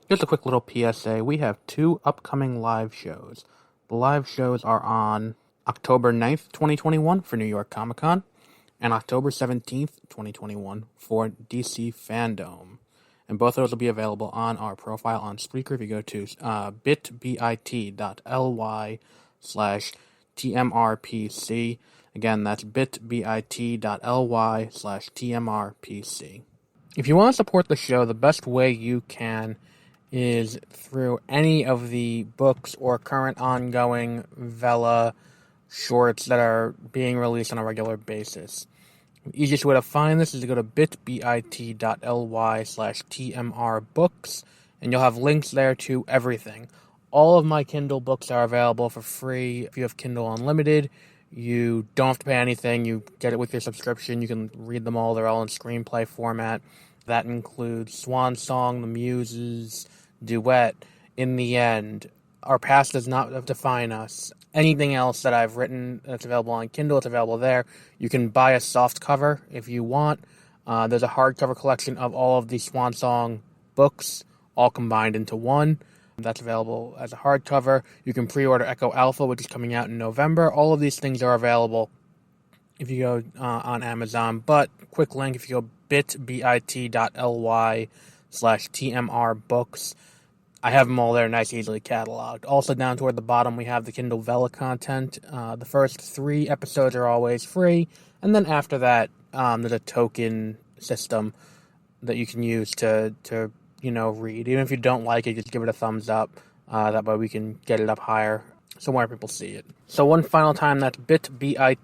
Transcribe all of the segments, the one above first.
Just a quick little PSA. We have two upcoming live shows. The live shows are on October 9th, 2021 for New York Comic Con and October 17th, 2021 for DC Fandom. And both of those will be available on our profile on Spreaker if you go to bit.ly slash TMRPC. Again, that's bit.ly slash TMRPC. If you want to support the show, the best way you can is through any of the books or current ongoing Vela shorts that are being released on a regular basis. The easiest way to find this is to go to bit.ly slash tmrbooks, and you'll have links there to everything. All of my Kindle books are available for free. If you have Kindle Unlimited, you don't have to pay anything. You get it with your subscription. You can read them all. They're all in screenplay format. That includes Swan Song, The Muses, Duet, In the End, Our Past Does Not Define Us. Anything else that I've written that's available on Kindle, it's available there. You can buy a soft cover if you want. There's a hardcover collection of all of the Swan Song books, all combined into one. That's available as a hardcover. You can pre-order Echo Alpha, which is coming out in November. All of these things are available if you go on Amazon. But quick link, if you go bit.ly slash tmrbooks, I have them all there, nice, easily cataloged. Also, down toward the bottom, we have the Kindle Vela content. The first 3 episodes are always free, and then after that, there's a token system that you can use to read. Even if you don't like it, just give it a thumbs up. That way we can get it up higher so more people see it. So one final time, that's bit.ly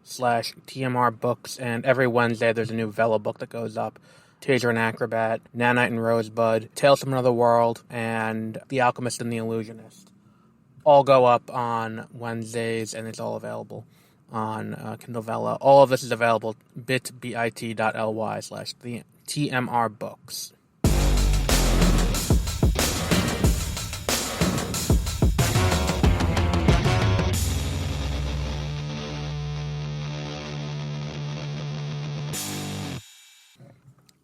slash tmrbooks, and every Wednesday there's a new Vela book that goes up. Taser and Acrobat, Nanite and Rosebud, Tales from Another World, and The Alchemist and the Illusionist. All go up on Wednesdays, and it's all available on Kindle Vela. All of this is available bit.ly slash tmrbooks.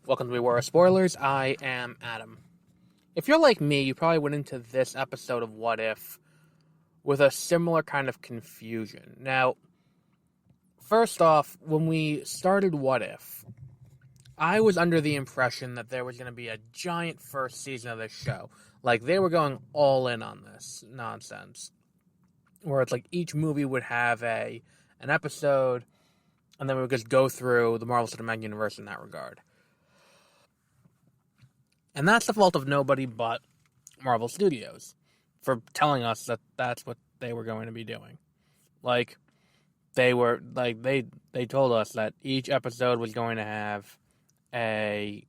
Welcome to Beware of Spoilers. I am Adam. If you're like me, you probably went into this episode of What If with a similar kind of confusion. Now, first off, when we started What If, I was under the impression that there was going to be a giant first season of this show. Like, they were going all in on this nonsense. Where it's like each movie would have an episode, and then we would just go through the Marvel Cinematic Universe in that regard. And that's the fault of nobody but Marvel Studios for telling us that that's what they were going to be doing. Like, they told us that each episode was going to have a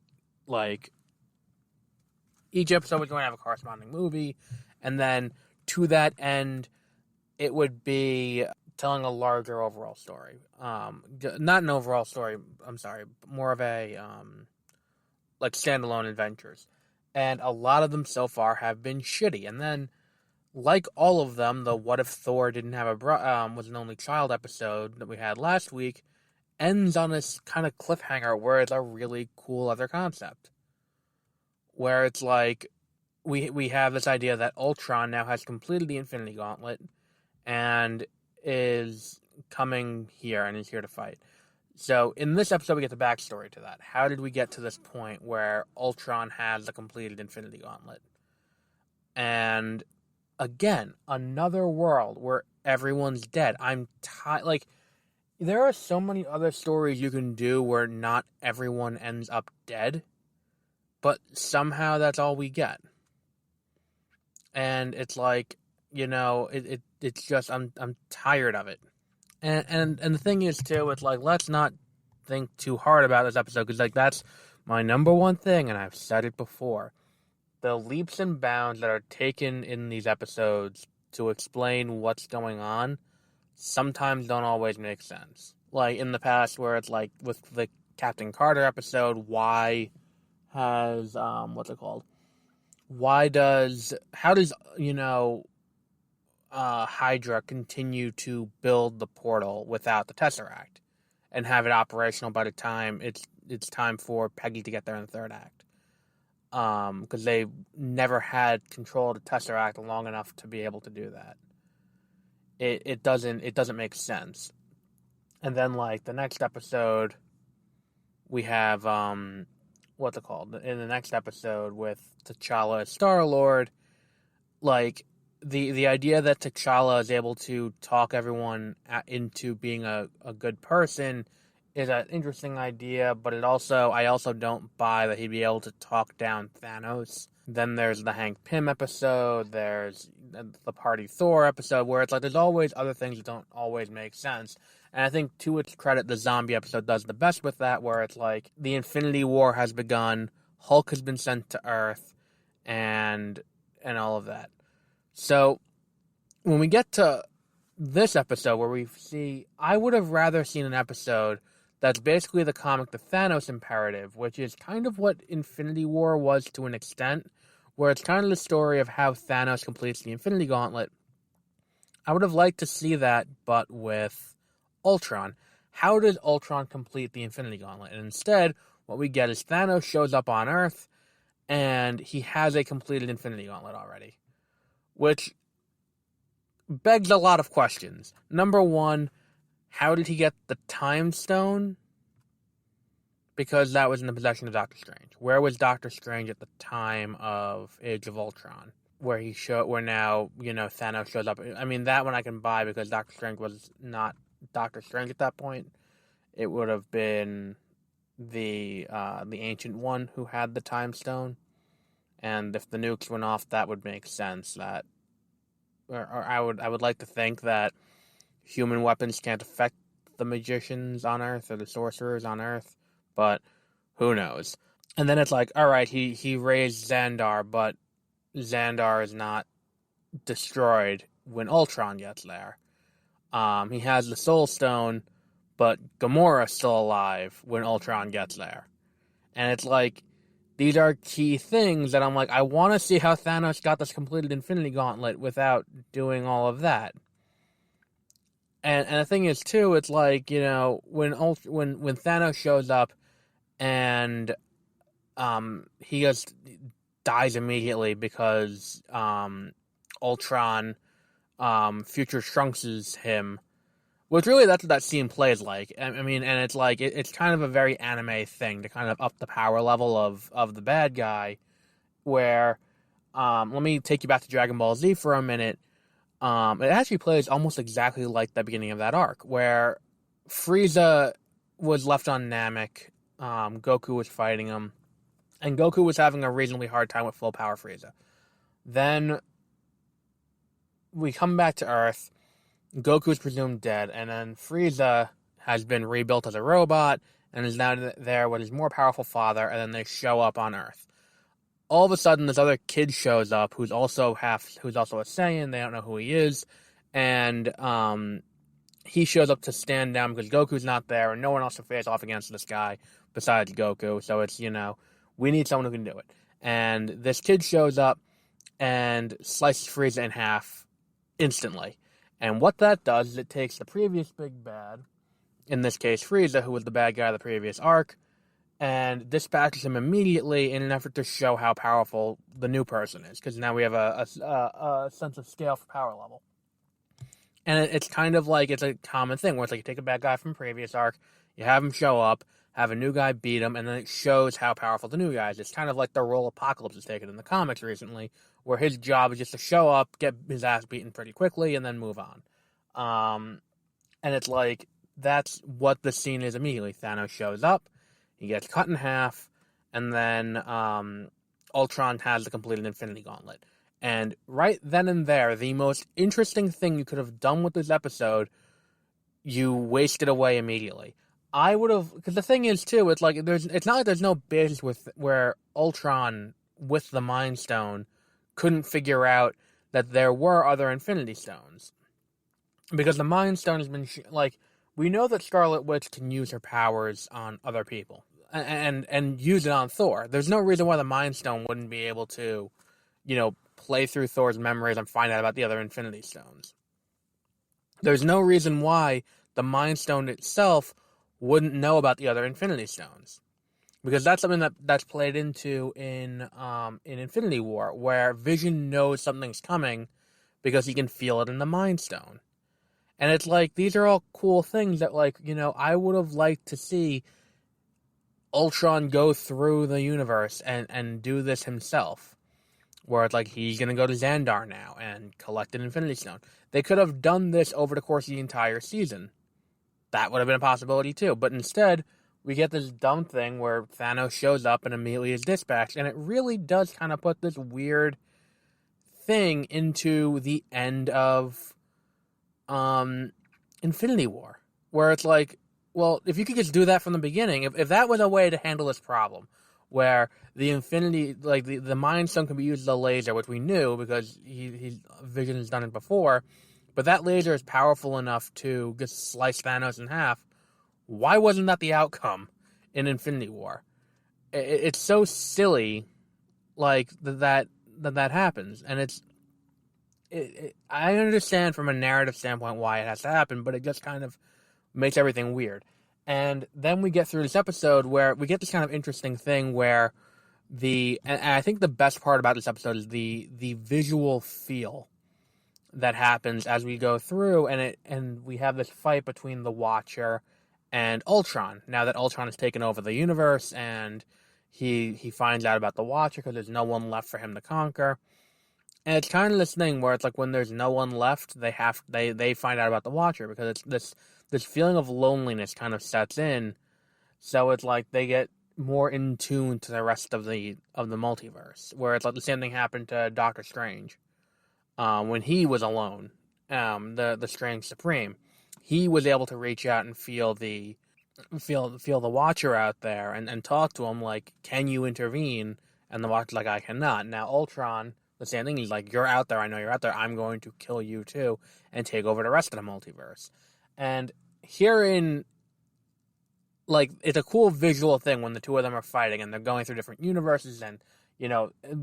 corresponding movie, and then to that end, it would be telling a larger overall story. Not an overall story, I'm sorry, more of a standalone adventures. And a lot of them so far have been shitty. And then, like all of them, the What If Thor didn't have was an only child episode that we had last week ends on this kind of cliffhanger where it's a really cool other concept. Where it's like, we have this idea that Ultron now has completed the Infinity Gauntlet and is coming here and is here to fight. So, in this episode, we get the backstory to that. How did we get to this point where Ultron has the completed Infinity Gauntlet? And, again, another world where everyone's dead. I'm tired. There are so many other stories you can do where not everyone ends up dead, but somehow that's all we get. And it's like, it's just, I'm tired of it. And the thing is, too, it's like, let's not think too hard about this episode, because, that's my number one thing, and I've said it before. The leaps and bounds that are taken in these episodes to explain what's going on sometimes don't always make sense. Like, in the past, where it's like, with the Captain Carter episode, how does, Hydra continue to build the portal without the Tesseract and have it operational by the time it's time for Peggy to get there in the third act. because they never had control of the Tesseract long enough to be able to do that. It doesn't make sense. And then like the next episode, we have what's it called? In the next episode with T'Challa as Star-Lord, like the idea that T'Challa is able to talk everyone into being a good person is an interesting idea, but I also don't buy that he'd be able to talk down Thanos. Then there's the Hank Pym episode, there's the Party Thor episode, where it's like there's always other things that don't always make sense. And I think, to its credit, the zombie episode does the best with that, where it's like the Infinity War has begun, Hulk has been sent to Earth, and all of that. So when we get to this episode where we see, I would have rather seen an episode that's basically the comic The Thanos Imperative, which is kind of what Infinity War was to an extent, where it's kind of the story of how Thanos completes the Infinity Gauntlet. I would have liked to see that, but with Ultron. How does Ultron complete the Infinity Gauntlet? And instead, what we get is Thanos shows up on Earth, and he has a completed Infinity Gauntlet already, which begs a lot of questions. Number one, how did he get the Time Stone? Because that was in the possession of Doctor Strange. Where was Doctor Strange at the time of Age of Ultron? Where now, Thanos shows up. I mean, that one I can buy because Doctor Strange was not Doctor Strange at that point. It would have been the Ancient One who had the Time Stone. And if the nukes went off, that would make sense. That, or I would like to think that human weapons can't affect the magicians on Earth or the sorcerers on Earth, but who knows? And then it's like, all right, he raised Xandar, but Xandar is not destroyed when Ultron gets there. He has the Soul Stone, but Gamora's still alive when Ultron gets there. And it's like, these are key things that I'm like, I want to see how Thanos got this completed Infinity Gauntlet without doing all of that. And the thing is, too, it's like, when Thanos shows up and he just dies immediately because Ultron Future Trunks him, which really that's what that scene plays like. I mean, and it's like, it's kind of a very anime thing to kind of up the power level of the bad guy, where, let me take you back to Dragon Ball Z for a minute. It actually plays almost exactly like the beginning of that arc, where Frieza was left on Namek, Goku was fighting him, and Goku was having a reasonably hard time with full power Frieza. Then we come back to Earth, Goku is presumed dead, and then Frieza has been rebuilt as a robot, and is now there with his more powerful father, and then they show up on Earth. All of a sudden, this other kid shows up who's also a Saiyan. They don't know who he is, and he shows up to stand down because Goku's not there, and no one else to face off against this guy besides Goku. So it's, we need someone who can do it. And this kid shows up and slices Frieza in half instantly. And what that does is it takes the previous big bad, in this case Frieza, who was the bad guy of the previous arc, and dispatches him immediately in an effort to show how powerful the new person is, because now we have a sense of scale for power level. And it's kind of like, it's a common thing, where it's like you take a bad guy from a previous arc, you have him show up, have a new guy beat him, and then it shows how powerful the new guy is. It's kind of like the role Apocalypse has taken in the comics recently, where his job is just to show up, get his ass beaten pretty quickly, and then move on. And it's like, that's what the scene is immediately. Thanos shows up, he gets cut in half, and then Ultron has the completed Infinity Gauntlet. And right then and there, the most interesting thing you could have done with this episode, you wasted away immediately. I would have, because the thing is too, it's like it's not like there's no basis where Ultron with the Mind Stone couldn't figure out that there were other Infinity Stones, because the Mind Stone has been we know that Scarlet Witch can use her powers on other people and use it on Thor. There's no reason why the Mind Stone wouldn't be able to, play through Thor's memories and find out about the other Infinity Stones. There's no reason why the Mind Stone itself wouldn't know about the other Infinity Stones. because that's something that's played into in Infinity War, where Vision knows something's coming because he can feel it in the Mind Stone. And it's like, these are all cool things that, like, I would have liked to see Ultron go through the universe and do this himself. Where it's like, he's going to go to Xandar now and collect an Infinity Stone. They could have done this over the course of the entire season. That would have been a possibility too. But instead, we get this dumb thing where Thanos shows up and immediately is dispatched. And it really does kind of put this weird thing into the end of Infinity War. Where it's like, well, if you could just do that from the beginning, if that was a way to handle this problem, where the Infinity, like the Mind Stone can be used as a laser, which we knew because Vision has done it before, but that laser is powerful enough to just slice Thanos in half. Why wasn't that the outcome in Infinity War? It's so silly, like that happens, and I understand from a narrative standpoint why it has to happen, but it just kind of makes everything weird. And then we get through this episode where we get this kind of interesting thing where and I think the best part about this episode is the visual feel that happens as we go through, and we have this fight between the Watcher and Ultron. Now that Ultron has taken over the universe, and he finds out about the Watcher because there's no one left for him to conquer. And it's kind of this thing where it's like, when there's no one left, they find out about the Watcher, because it's this feeling of loneliness kind of sets in. So it's like they get more in tune to the rest of the multiverse, where it's like the same thing happened to Doctor Strange when he was alone. The Strange Supreme, he was able to reach out and feel the Watcher out there and talk to him like, can you intervene? And the Watcher's like, I cannot. Now Ultron, the same thing. He's like, you're out there. I know you're out there. I'm going to kill you too and take over the rest of the multiverse. And herein, like, it's a cool visual thing when the two of them are fighting and they're going through different universes, and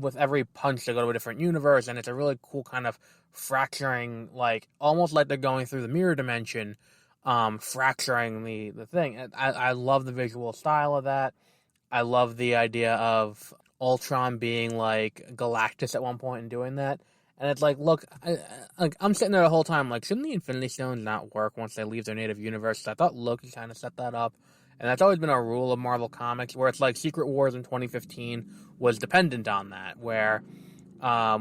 with every punch they go to a different universe, and it's a really cool kind of fracturing, like almost like they're going through the mirror dimension, fracturing the thing. I love the visual style of that. I love the idea of Ultron being like Galactus at one point and doing that. And it's like, look, I'm sitting there the whole time like, shouldn't the Infinity Stones not work once they leave their native universe? I thought Loki kind of set that up. And that's always been a rule of Marvel Comics, where it's like Secret Wars in 2015 was dependent on that, where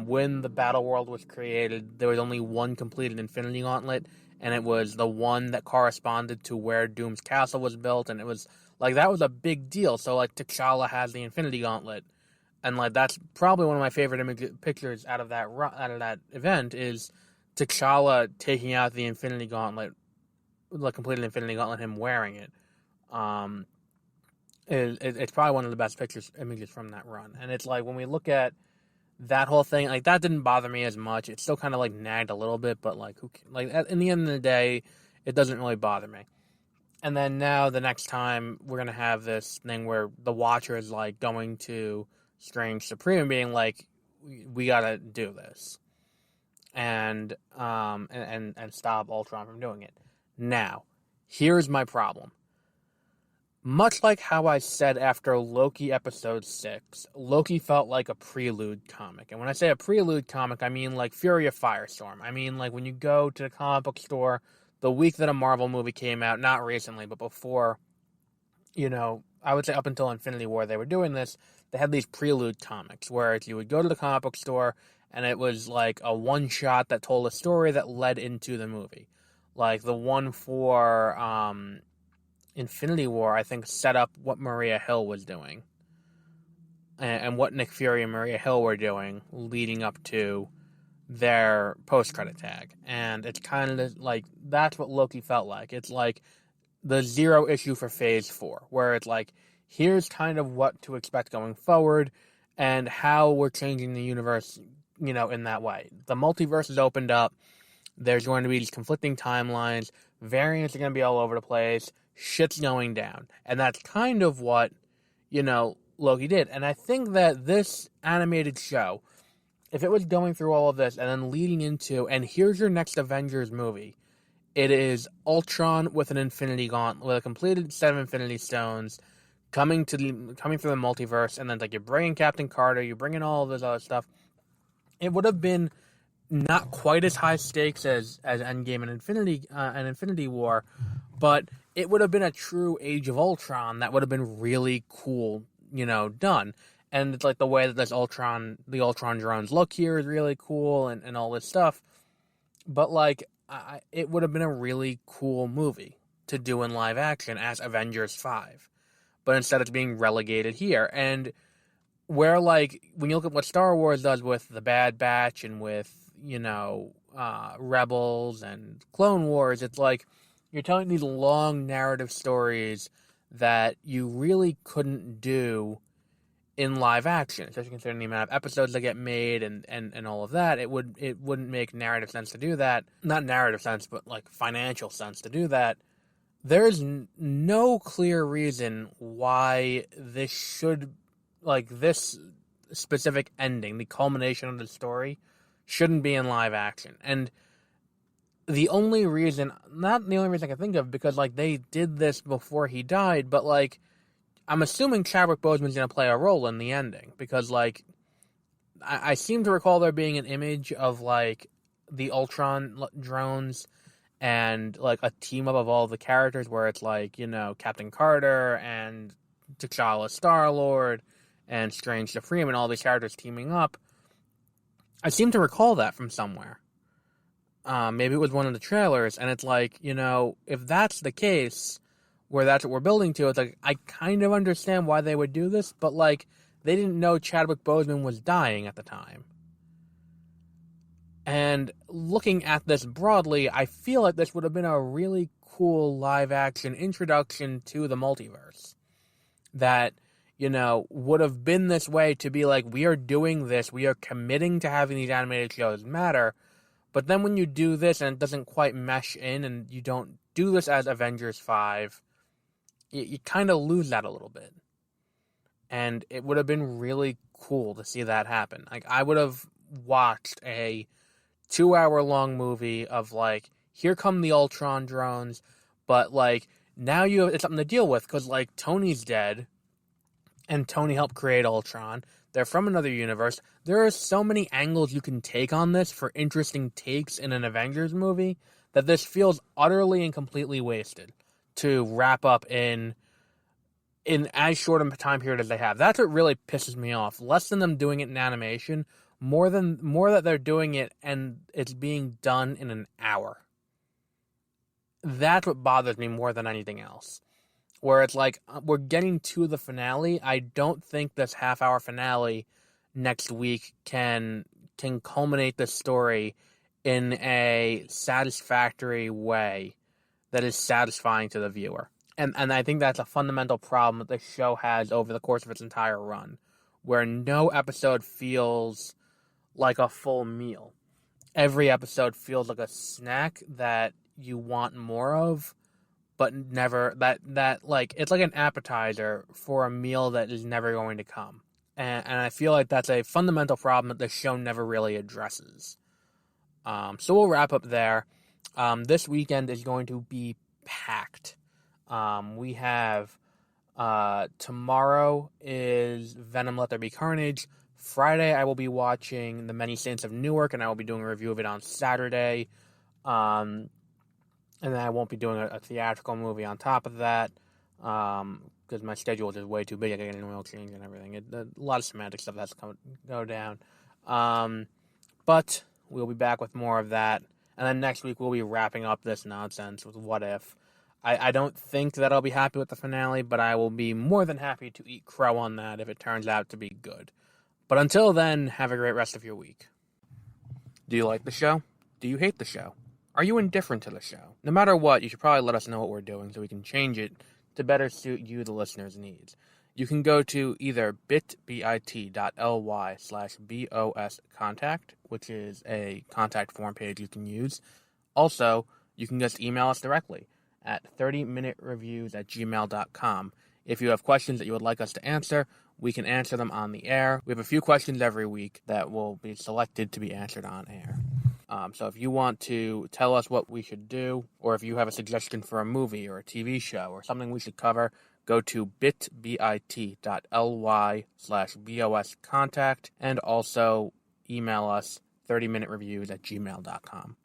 when the Battle World was created, there was only one completed Infinity Gauntlet, and it was the one that corresponded to where Doom's castle was built, and it was like, that was a big deal. So like, T'Challa has the Infinity Gauntlet, and like, that's probably one of my favorite pictures out of that event is T'Challa taking out the Infinity Gauntlet, the completed Infinity Gauntlet, him wearing it. It's probably one of the best images from that run. And it's like, when we look at that whole thing, like, that didn't bother me as much. It still kind of like nagged a little bit, but like, in the end of the day, it doesn't really bother me. And then now the next time we're gonna have this thing where the Watcher is like going to Strange Supreme, being like, we gotta do this, and stop Ultron from doing it. Now, here's my problem. Much like how I said after Loki episode 6, Loki felt like a prelude comic. And when I say a prelude comic, I mean like Fury of Firestorm. I mean like when you go to the comic book store the week that a Marvel movie came out, not recently, but before, I would say up until Infinity War they were doing this, they had these prelude comics where you would go to the comic book store and it was like a one-shot that told a story that led into the movie. Like the one for Infinity War, I think, set up what Maria Hill was doing and what Nick Fury and Maria Hill were doing leading up to their post-credit tag. And it's kind of like, that's what Loki felt like. It's like the Zero issue for Phase 4, where it's like, here's kind of what to expect going forward and how we're changing the universe, in that way. The multiverse is opened up. There's going to be these conflicting timelines. Variants are going to be all over the place. Shit's going down. And that's kind of what, Loki did. And I think that this animated show, if it was going through all of this and then leading into, and here's your next Avengers movie, it is Ultron with an Infinity Gauntlet, with a completed set of Infinity Stones, coming through the multiverse, and then like you're bringing Captain Carter, you're bringing all of this other stuff. It would have been not quite as high stakes as Endgame and Infinity War, but it would have been a true Age of Ultron that would have been really cool, done. And it's like the way that the Ultron drones look here is really cool, and all this stuff. But like, it would have been a really cool movie to do in live action as Avengers 5. But instead it's being relegated here. And where, like, when you look at what Star Wars does with the Bad Batch and with, Rebels and Clone Wars, it's like you're telling these long narrative stories that you really couldn't do in live action, especially considering the amount of episodes that get made and all of that. It wouldn't make narrative sense to do that. Not narrative sense, but like financial sense to do that. There's no clear reason why this specific ending, the culmination of the story, shouldn't be in live action. And not the only reason I can think of, because like they did this before he died, but like I'm assuming Chadwick Boseman's going to play a role in the ending, because like I seem to recall there being an image of like the Ultron drones and like a team up of all the characters where it's like, Captain Carter and T'Challa Star-Lord and Strange Supreme and all these characters teaming up. I seem to recall that from somewhere. Maybe it was one of the trailers, and it's like, if that's the case, where that's what we're building to, it's like, I kind of understand why they would do this, but like, they didn't know Chadwick Boseman was dying at the time. And looking at this broadly, I feel like this would have been a really cool live-action introduction to the multiverse. That, would have been this way to be like, we are doing this, we are committing to having these animated shows matter, but then when you do this and it doesn't quite mesh in, and you don't do this as Avengers 5, you kind of lose that a little bit. And it would have been really cool to see that happen. Like, I would have watched a 2-hour-long movie of, like, here come the Ultron drones, but, like, now it's something to deal with, because, like, Tony's dead, and Tony helped create Ultron. They're from another universe. There are so many angles you can take on this for interesting takes in an Avengers movie that this feels utterly and completely wasted to wrap up in as short a time period as they have. That's what really pisses me off. Less than them doing it in animation, more that they're doing it and it's being done in an hour. That's what bothers me more than anything else. Where it's like, we're getting to the finale. I don't think this half-hour finale next week can culminate the story in a satisfactory way that is satisfying to the viewer. And I think that's a fundamental problem that the show has over the course of its entire run, where no episode feels like a full meal. Every episode feels like a snack that you want more of, but never, that like, it's like an appetizer for a meal that is never going to come. And I feel like that's a fundamental problem that the show never really addresses. So we'll wrap up there. This weekend is going to be packed. We have, tomorrow is Venom Let There Be Carnage. Friday, I will be watching The Many Saints of Newark, and I will be doing a review of it on Saturday. And then I won't be doing a theatrical movie on top of that, because my schedule is just way too big. I got an oil change and everything. A lot of semantic stuff has to go down. But we'll be back with more of that. And then next week, we'll be wrapping up this nonsense with What If. I don't think that I'll be happy with the finale, but I will be more than happy to eat crow on that if it turns out to be good. But until then, have a great rest of your week. Do you like the show? Do you hate the show? Are you indifferent to the show? No matter what, you should probably let us know what we're doing so we can change it to better suit you, the listener's needs. You can go to either bit.ly/BOScontact, which is a contact form page you can use. Also, you can just email us directly at 30minutereviews@gmail.com. If you have questions that you would like us to answer, we can answer them on the air. We have a few questions every week that will be selected to be answered on air. So if you want to tell us what we should do, or if you have a suggestion for a movie or a TV show or something we should cover, go to bit.ly/BOScontact and also email us 30minutereviews@gmail.com.